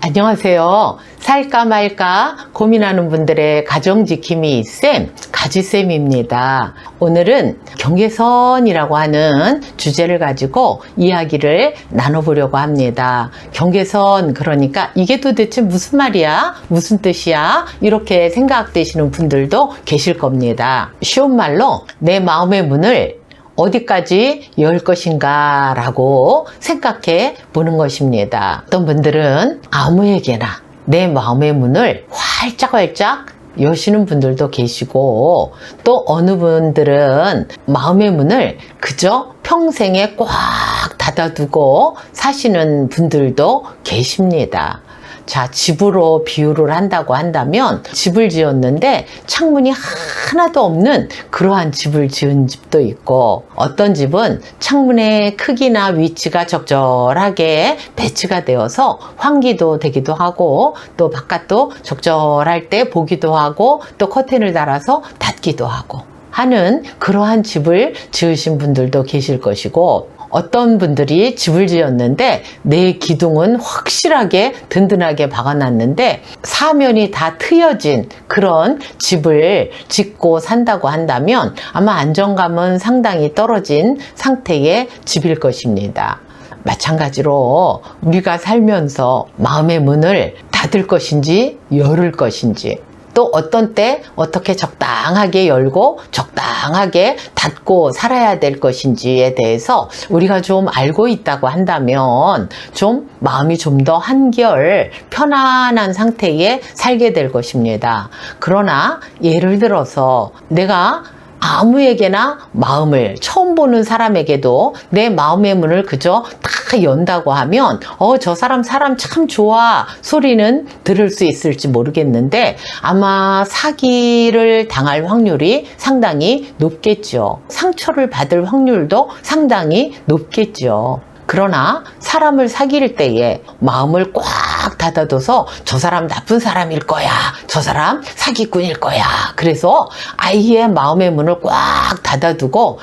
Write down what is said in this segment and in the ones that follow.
안녕하세요. 살까 말까 고민하는 분들의 가정지킴이 쌤, 가지쌤입니다. 오늘은 경계선이라고 하는 주제를 가지고 이야기를 나눠보려고 합니다. 경계선, 그러니까 이게 도대체 무슨 말이야? 무슨 뜻이야? 이렇게 생각되시는 분들도 계실 겁니다. 쉬운 말로 내 마음의 문을 어디까지 열 것인가 라고 생각해 보는 것입니다. 어떤 분들은 아무에게나 내 마음의 문을 활짝활짝 여시는 분들도 계시고, 또 어느 분들은 마음의 문을 그저 평생에 꽉 닫아두고 사시는 분들도 계십니다. 자, 집으로 비유를 한다고 한다면 집을 지었는데 창문이 하나도 없는 그러한 집을 지은 집도 있고, 어떤 집은 창문의 크기나 위치가 적절하게 배치가 되어서 환기도 되기도 하고, 또 바깥도 적절할 때 보기도 하고, 또 커튼을 달아서 닫기도 하고 하는 그러한 집을 지으신 분들도 계실 것이고, 어떤 분들이 집을 지었는데 내 기둥은 확실하게 든든하게 박아놨는데 사면이 다 트여진 그런 집을 짓고 산다고 한다면 아마 안정감은 상당히 떨어진 상태의 집일 것입니다. 마찬가지로 우리가 살면서 마음의 문을 닫을 것인지 열을 것인지, 또 어떤 때 어떻게 적당하게 열고 적당하게 닫고 살아야 될 것인지에 대해서 우리가 좀 알고 있다고 한다면 좀 마음이 좀 더 한결 편안한 상태에 살게 될 것입니다. 그러나 예를 들어서 내가 아무에게나 마음을, 처음 보는 사람에게도 내 마음의 문을 그저 다 연다고 하면 저 사람 참 좋아 소리는 들을 수 있을지 모르겠는데 아마 사기를 당할 확률이 상당히 높겠죠. 상처를 받을 확률도 상당히 높겠죠. 그러나 사람을 사귈 때에 마음을 꽉 닫아둬서 저 사람 나쁜 사람일 거야, 저 사람 사기꾼일 거야, 그래서 아예 마음의 문을 꽉 닫아두고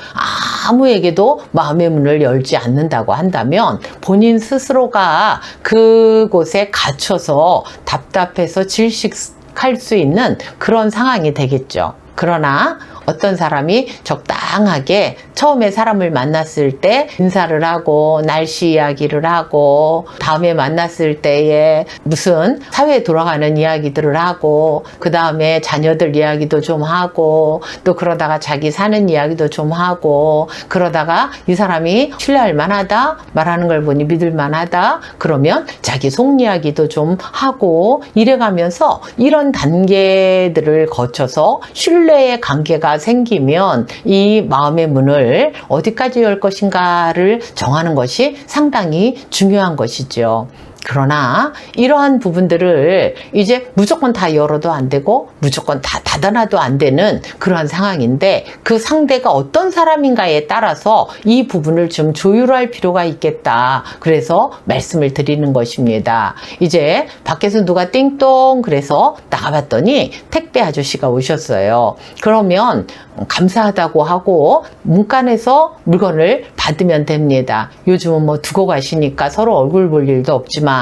아무에게도 마음의 문을 열지 않는다고 한다면 본인 스스로가 그곳에 갇혀서 답답해서 질식할 수 있는 그런 상황이 되겠죠. 그러나 어떤 사람이 적당하게 처음에 사람을 만났을 때 인사를 하고 날씨 이야기를 하고, 다음에 만났을 때에 무슨 사회에 돌아가는 이야기들을 하고, 그 다음에 자녀들 이야기도 좀 하고, 또 그러다가 자기 사는 이야기도 좀 하고, 그러다가 이 사람이 신뢰할 만하다, 말하는 걸 보니 믿을 만하다, 그러면 자기 속 이야기도 좀 하고, 이래가면서 이런 단계들을 거쳐서 신뢰의 관계가 생기면 이 마음의 문을 어디까지 열 것인가를 정하는 것이 상당히 중요한 것이죠. 그러나 이러한 부분들을 이제 무조건 다 열어도 안 되고 무조건 다 닫아놔도 안 되는 그러한 상황인데, 그 상대가 어떤 사람인가에 따라서 이 부분을 좀 조율할 필요가 있겠다. 그래서 말씀을 드리는 것입니다. 이제 밖에서 누가 띵동 그래서 나가봤더니 택배 아저씨가 오셨어요. 그러면 감사하다고 하고 문간에서 물건을 받으면 됩니다. 요즘은 뭐 두고 가시니까 서로 얼굴 볼 일도 없지만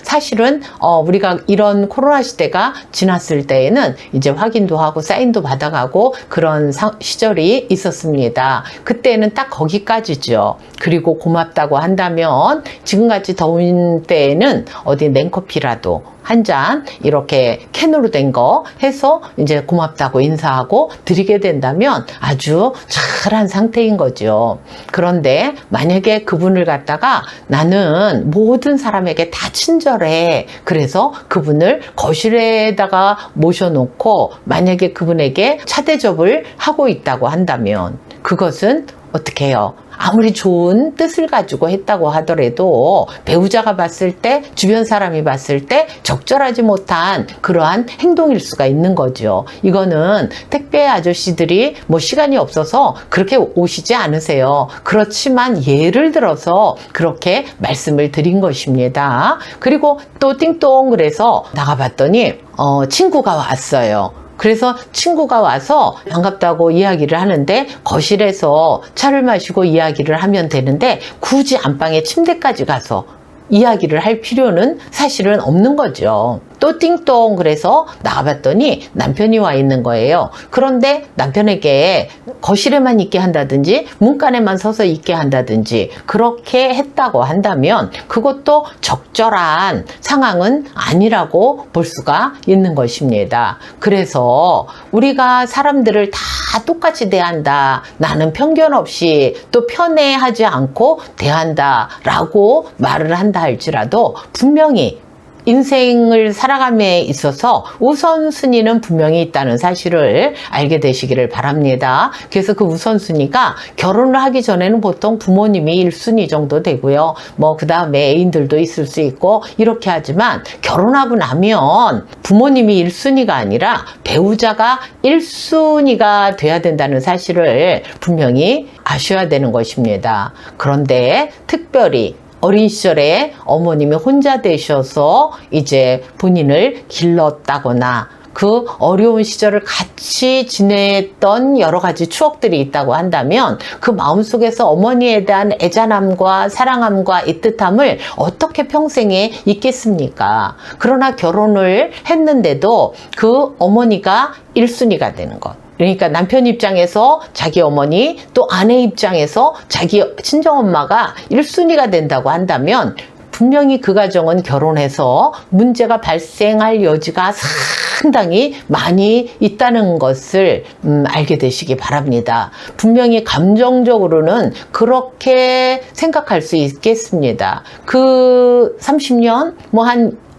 사실은 우리가 이런 코로나 시대가 지났을 때에는 이제 확인도 하고 사인도 받아가고 그런 시절이 있었습니다. 그때는 딱 거기까지죠. 그리고 고맙다고 한다면 지금같이 더운 때에는 어디 냉커피라도 한 잔 이렇게 캔으로 된 거 해서 이제 고맙다고 인사하고 드리게 된다면 아주 잘한 상태인 거죠. 그런데 만약에 그분을 갖다가 나는 모든 사람에게 다 친절해, 그래서 그분을 거실에다가 모셔놓고 만약에 그분에게 차 대접을 하고 있다고 한다면 그것은 어떻게 해요? 아무리 좋은 뜻을 가지고 했다고 하더라도 배우자가 봤을 때, 주변 사람이 봤을 때 적절하지 못한 그러한 행동일 수가 있는 거죠. 이거는 택배 아저씨들이 뭐 시간이 없어서 그렇게 오시지 않으세요. 그렇지만 예를 들어서 그렇게 말씀을 드린 것입니다. 그리고 또 띵동 그래서 나가봤더니 친구가 왔어요. 그래서 친구가 와서 반갑다고 이야기를 하는데 거실에서 차를 마시고 이야기를 하면 되는데 굳이 안방에 침대까지 가서 이야기를 할 필요는 사실은 없는 거죠. 또 띵동 그래서 나가봤더니 남편이 와 있는 거예요. 그런데 남편에게 거실에만 있게 한다든지 문간에만 서서 있게 한다든지 그렇게 했다고 한다면 그것도 적절한 상황은 아니라고 볼 수가 있는 것입니다. 그래서 우리가 사람들을 다 똑같이 대한다, 나는 편견 없이 또 편애하지 않고 대한다 라고 말을 한다 할지라도 분명히 인생을 살아감에 있어서 우선순위는 분명히 있다는 사실을 알게 되시기를 바랍니다. 그래서 그 우선순위가 결혼을 하기 전에는 보통 부모님이 1순위 정도 되고요. 뭐 그 다음에 애인들도 있을 수 있고 이렇게 하지만 결혼하고 나면 부모님이 1순위가 아니라 배우자가 1순위가 돼야 된다는 사실을 분명히 아셔야 되는 것입니다. 그런데 특별히 어린 시절에 어머님이 혼자 되셔서 이제 본인을 길렀다거나 그 어려운 시절을 같이 지냈던 여러 가지 추억들이 있다고 한다면 그 마음속에서 어머니에 대한 애잔함과 사랑함과 애틋함을 어떻게 평생에 잊겠습니까? 그러나 결혼을 했는데도 그 어머니가 1순위가 되는 것. 그러니까 남편 입장에서 자기 어머니 또 아내 입장에서 자기 친정엄마가 1순위가 된다고 한다면 분명히 그 가정은 결혼해서 문제가 발생할 여지가 상당히 많이 있다는 것을 알게 되시기 바랍니다. 분명히 감정적으로는 그렇게 생각할 수 있겠습니다. 그 30년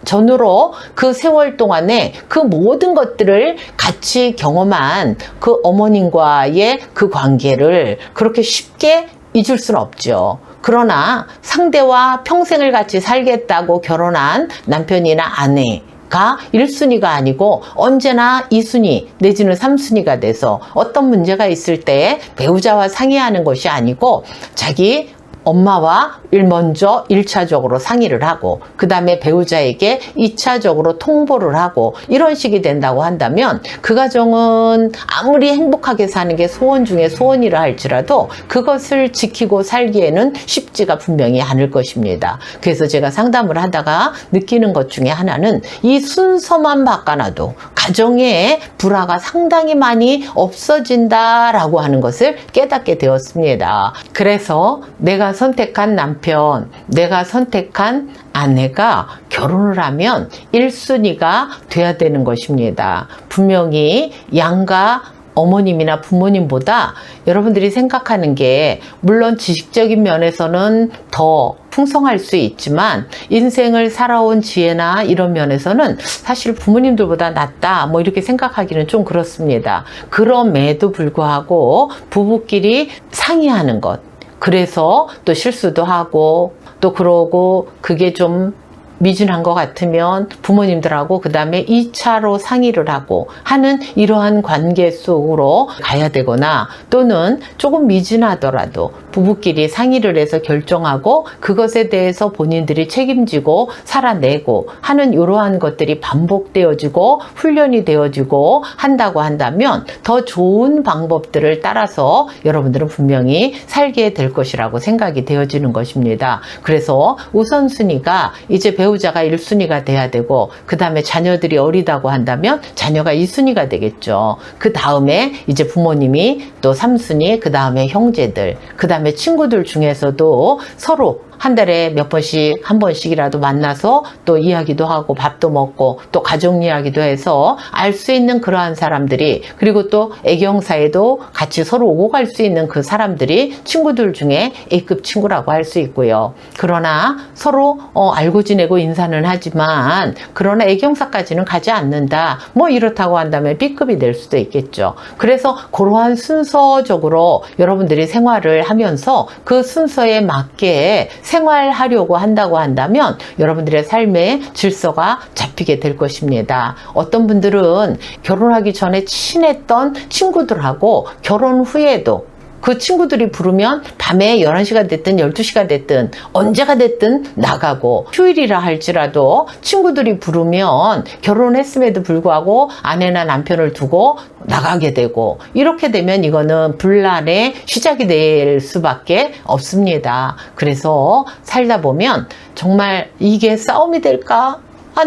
전으로 그 세월 동안에 그 모든 것들을 같이 경험한 그 어머님과의 그 관계를 그렇게 쉽게 잊을 수는 없죠. 그러나 상대와 평생을 같이 살겠다고 결혼한 남편이나 아내가 1순위가 아니고 언제나 2순위 내지는 3순위가 돼서 어떤 문제가 있을 때 배우자와 상의하는 것이 아니고 자기 엄마와 먼저 1차적으로 상의를 하고 그 다음에 배우자에게 2차적으로 통보를 하고 이런 식이 된다고 한다면 그 가정은 아무리 행복하게 사는 게 소원 중에 소원이라 할지라도 그것을 지키고 살기에는 쉽지가 분명히 않을 것입니다. 그래서 제가 상담을 하다가 느끼는 것 중에 하나는 이 순서만 바꿔놔도 가정의 불화가 상당히 많이 없어진다라고 하는 것을 깨닫게 되었습니다. 그래서 내가 선택한 남편, 내가 선택한 아내가 결혼을 하면 1순위가 돼야 되는 것입니다. 분명히 양가 어머님이나 부모님보다 여러분들이 생각하는 게 물론 지식적인 면에서는 더 풍성할 수 있지만 인생을 살아온 지혜나 이런 면에서는 사실 부모님들보다 낫다 뭐 이렇게 생각하기는 좀 그렇습니다. 그럼에도 불구하고 부부끼리 상의하는 것, 그래서 또 실수도 하고 또 그러고 그게 좀 미진한 것 같으면 부모님들하고 그 다음에 2차로 상의를 하고 하는 이러한 관계 속으로 가야 되거나 또는 조금 미진하더라도 부부끼리 상의를 해서 결정하고 그것에 대해서 본인들이 책임지고 살아내고 하는 이러한 것들이 반복되어지고 훈련이 되어지고 한다고 한다면 더 좋은 방법들을 따라서 여러분들은 분명히 살게 될 것이라고 생각이 되어지는 것입니다. 그래서 우선순위가 이제 배우자가 1순위가 돼야 되고 그 다음에 자녀들이 어리다고 한다면 자녀가 2순위가 되겠죠. 그 다음에 이제 부모님이 또 3순위, 그 다음에 형제들, 그 다음에 친구들 중에서도 서로 한 달에 몇 번씩, 한 번씩이라도 만나서 또 이야기도 하고 밥도 먹고 또 가족 이야기도 해서 알 수 있는 그러한 사람들이, 그리고 또 애경사에도 같이 서로 오고 갈 수 있는 그 사람들이 친구들 중에 A급 친구라고 할 수 있고요. 그러나 서로 알고 지내고 인사는 하지만 그러나 애경사까지는 가지 않는다. 뭐 이렇다고 한다면 B급이 될 수도 있겠죠. 그래서 그러한 순서적으로 여러분들이 생활을 하면서 그 순서에 맞게 생활하려고 한다고 한다면 여러분들의 삶의 질서가 잡히게 될 것입니다. 어떤 분들은 결혼하기 전에 친했던 친구들하고 결혼 후에도 그 친구들이 부르면 밤에 11시가 됐든 12시가 됐든 언제가 됐든 나가고, 휴일이라 할지라도 친구들이 부르면 결혼했음에도 불구하고 아내나 남편을 두고 나가게 되고, 이렇게 되면 이거는 분란의 시작이 될 수밖에 없습니다. 그래서 살다 보면 정말 이게 싸움이 될까?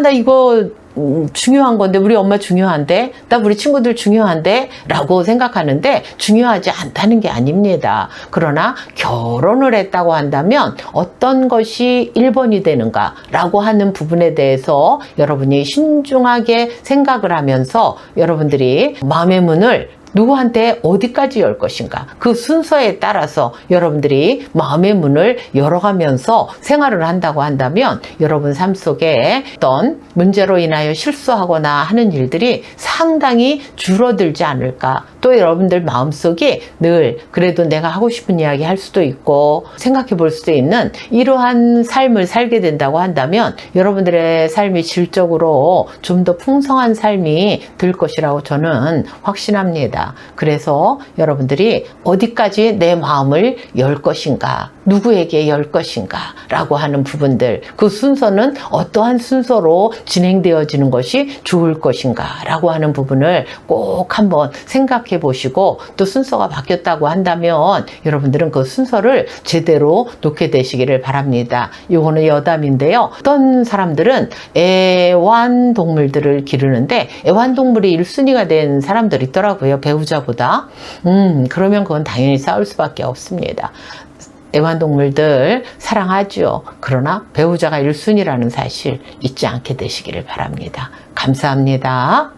나 이거 중요한 건데, 우리 엄마 중요한데, 나 우리 친구들 중요한데 라고 생각하는데 중요하지 않다는 게 아닙니다. 그러나 결혼을 했다고 한다면 어떤 것이 1번이 되는가 라고 하는 부분에 대해서 여러분이 신중하게 생각을 하면서 여러분들이 마음의 문을 누구한테 어디까지 열 것인가, 그 순서에 따라서 여러분들이 마음의 문을 열어가면서 생활을 한다고 한다면 여러분 삶 속에 어떤 문제로 인하여 실수하거나 하는 일들이 상당히 줄어들지 않을까. 또 여러분들 마음속에 늘 그래도 내가 하고 싶은 이야기 할 수도 있고 생각해 볼 수도 있는 이러한 삶을 살게 된다고 한다면 여러분들의 삶이 질적으로 좀 더 풍성한 삶이 될 것이라고 저는 확신합니다. 그래서 여러분들이 어디까지 내 마음을 열 것인가, 누구에게 열 것인가 라고 하는 부분들, 그 순서는 어떠한 순서로 진행되어지는 것이 좋을 것인가 라고 하는 부분을 꼭 한번 생각해 보시고, 또 순서가 바뀌었다고 한다면 여러분들은 그 순서를 제대로 놓게 되시기를 바랍니다. 이거는 여담인데요. 어떤 사람들은 애완동물들을 기르는데 애완동물이 1순위가 된 사람들이 있더라고요, 배우자보다. 그러면 그건 당연히 싸울 수밖에 없습니다. 애완동물들 사랑하죠. 그러나 배우자가 1순위라는 사실 잊지 않게 되시기를 바랍니다. 감사합니다.